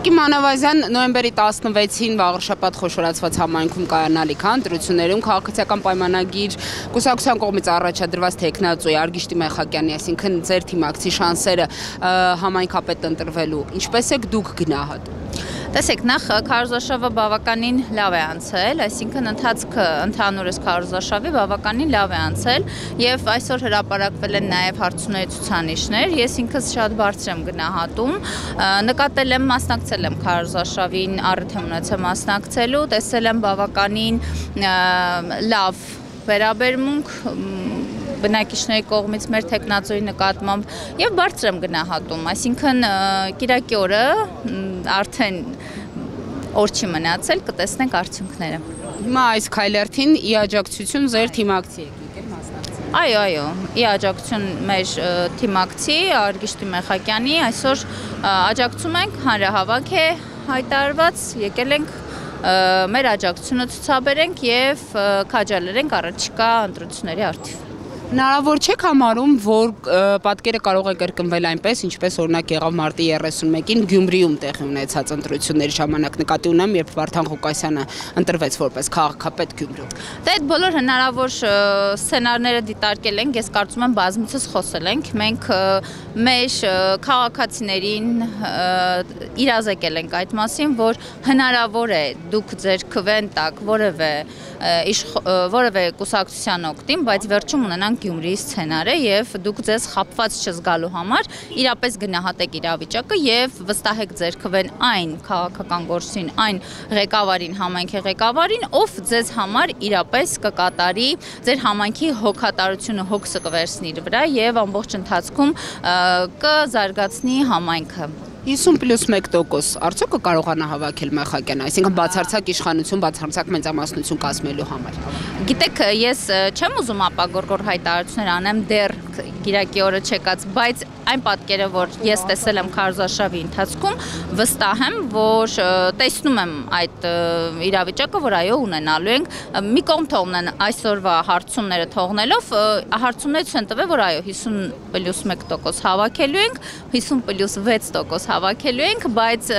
Տիկին Մանավազյան նոյեմբերի 16-ին վաղարշաբաթ խոշորացված համայնքում կայանալիք ընտրություններում քաղաքացիական պայմանագիր կուսակցության կողմից առաջադրված թեկնածուի Արգիշտի Մեխակյանի, այսինքն ձեր թիմակցի շանսերը համայնքապետ ընտրվելու ինչպես եք դուք գնահատում։ Տեսեք, նախ քարոզարշավը բավականին լավ է անցել, այսինքն ընթացքը ընդհանուրս քարոզարշավի բավականին լավ է անցել եւ այսօր հրապարակվել են նաեւ հարցումների ցուցանիշներ, ես ինքս շատ բարձր եմ գնահատում, նկատել եմ, մասնակցել եմ քարոզարշավին, առիթ եմ ունեցել մասնակցելու, տեսել եմ բավականին լավ վերաբերմունք բնակիչների կողմից մեր թեկնածուի նկատմամբ եւ բարձր եմ գնահատում, այսինքն կիրակի օրը արդեն օր չի մնացել, կտեսնենք արդյունքները։ Հիմա այս քայլերթին ի աջակցություն ձեր թիմակցի եք եկել մասնակցել։ Այո, ի աջակցություն մեր թիմակցի Արգիշտի Մեխակյանի, այսօր աջակցում ենք, հանրահավաք է հայտարարված, եկել ենք մեր աջակցությունը ցուցաբերենք եւ քաջալերենք առաջիկա ընտրությունների առթիվ։ Հնարավոր չեք համարում, որ պատկերը կարող է կրկնվել այնպես, ինչպես օրինակ եղավ մարտի 31-ին Գյումրիում տեղի ունեցած ընտրությունների ժամանակ, նկատի ունեմ, երբ Վարդան Ղուկասյանը ընտրվեց որպես քաղաքապետ Գյումրիում։ Դե այդ բոլոր հնարավոր սցենարները դիտարկել ենք, ես կարծում եմ բազմիցս խոսել ենք, մենք մեր քաղաքացիներին իրազեկել ենք այդ մասին, որ հնարավոր է դուք ձեր քվեն տակ որևէ կուսակցության օգտին, բայց վերջում ունենանք Գյումրիի սցենարը եւ դուք ձեզ խապված չզգալու համար իրապես գնահատեք իրավիճակը եւ վստահեք ձեր քվեն այն քաղաքական գործին, այն ղեկավարին, համայնքի ղեկավարին, ով ձեզ համար իրապես կկատարի ձեր համայնքի հոգատարությունը, հոգսը կվերցնի իր վրա եւ ամբողջ ընթացքում կզարգացնի համայնքը։ 50+1% արդյոք կկարողանա հավաքել Մեխակյանը, այսինքն բացարձակ իշխանություն, բացարձակ մեծամասնություն կազմելու համար։ Գիտեք, ես չեմ ուզում ապագորգոր հայտարարություններ անեմ դեռ կիրակի օրը չեկած, բայց այն պատկերը, որ ես տեսել եմ քարոզարշավի ընթացքում, վստահ եմ, որ տեսնում եմ այդ իրավիճակը, որ այո ունենալու ենք, մի կողմ թողնեն այսօրվա հարցումները թողնելով, հարցումները ցույց են տվել, որ այո 50+1% հավաքելու ենք, 50+6% հավաքելու ենք, բայց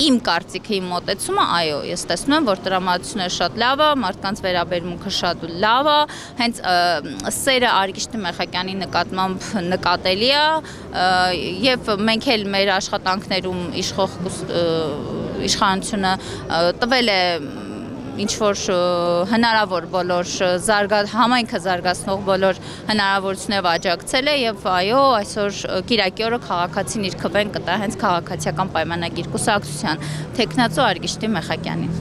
իմ կարծիքը, իմ մոտեցումը, այո, ես տեսնում եմ, որ տրամադրությունը շատ լավ է, մարդկանց վերաբերմունքը շատ լավ է, հենց սերը Արգիշտի Մեխակյանի նկատմամբ նկատելի է եւ մենք էլ մեր աշխատանքներում իշխող իշխանությունը տվել է ինչ-որ հնարավոր բոլոր համայնքը զարգացնող բոլոր հնարավորություններով աջակցել է եւ այո, այսօր կիրակի օրը քաղաքացին իր քվեն կտա հենց քաղաքացիական պայմանագիր կուսակցության թեկնածու Արգիշտի Մեխակյանին։